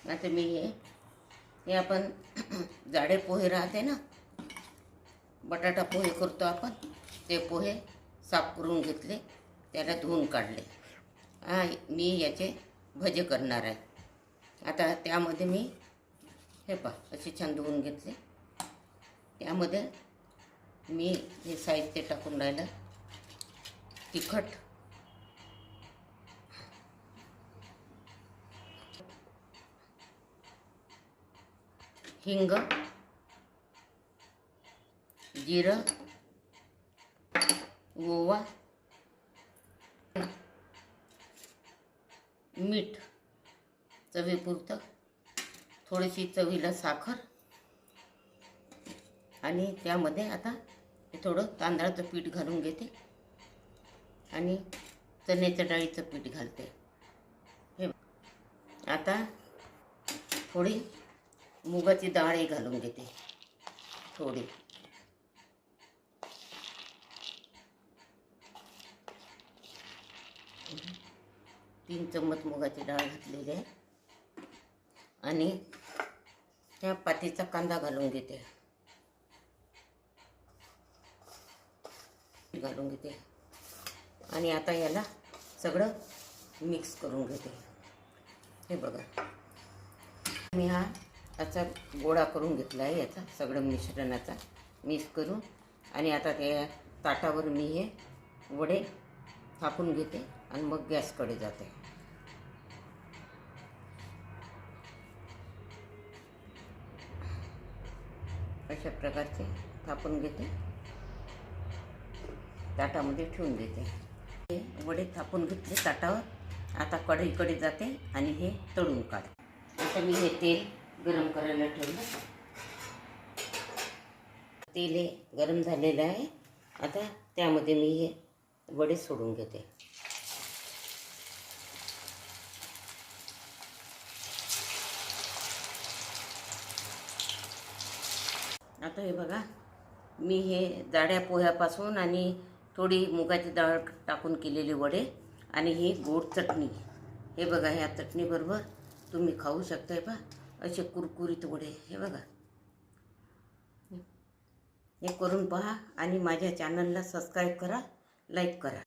आता मी हे आपण जाडे पोहे राहते ना, बटाटा पोहे करतो आपण, ते पोहे साफ करून घेतले, त्याला धुवून काढले. मी याचे भजे करणार आहे. आता त्यामध्ये मी हे असे छान धुवून घेतले. त्यामध्ये मी हे साहित्य टाकून राहिलं. तिखट, हिंग, जिरं, ओवा, मीठ चवीपुरतं, थोडीशी चवीला साखर, आणि त्यामध्ये आता थोडं तांदळाचं पीठ घालून घेते आणि चण्याच्या डाळीचं पीठ घालते. हे आता थोडी मुगाची डाळही घालून घेते. थोडी 3 चम्मच मुगाची डाळ घातलेली आहे. आणि त्या पातीचा कांदा घालून घेते. आणि आता याला सगळं मिक्स करून घेते. हे बघा, मी हा याचा गोळा करून घेतला आहे, याचा सगळं मिश्रणाचा मिक्स करून. आणि आता त्या ताटावर मी हे वडे थापून घेते आणि मग गॅसकडे जाते. अशा प्रकारचे थापून घेते, ताटामध्ये ठेवून देते. हे वडे थापून घेतले ताटावर. आता कढईकडे जाते आणि हे तळून काढते. आता मी हे तेल गरम करायला ठेवलं. तेल हे गरम झालेलं आहे. आता त्यामध्ये मी हे वडे सोडून घेते. आता हे बघा, मी हे जाड्या पोह्यापासून आणि थोडी मुगाची डाळ टाकून केलेले वडे आणि ही गोड चटणी, हे बघा, ह्या चटणीबरोबर तुम्ही खाऊ शकताय पहा असे कुरकुरीत वडे. हे बघा, हे करून पहा आणि माझ्या चॅनलला सबस्क्राईब करा, लाईक करा.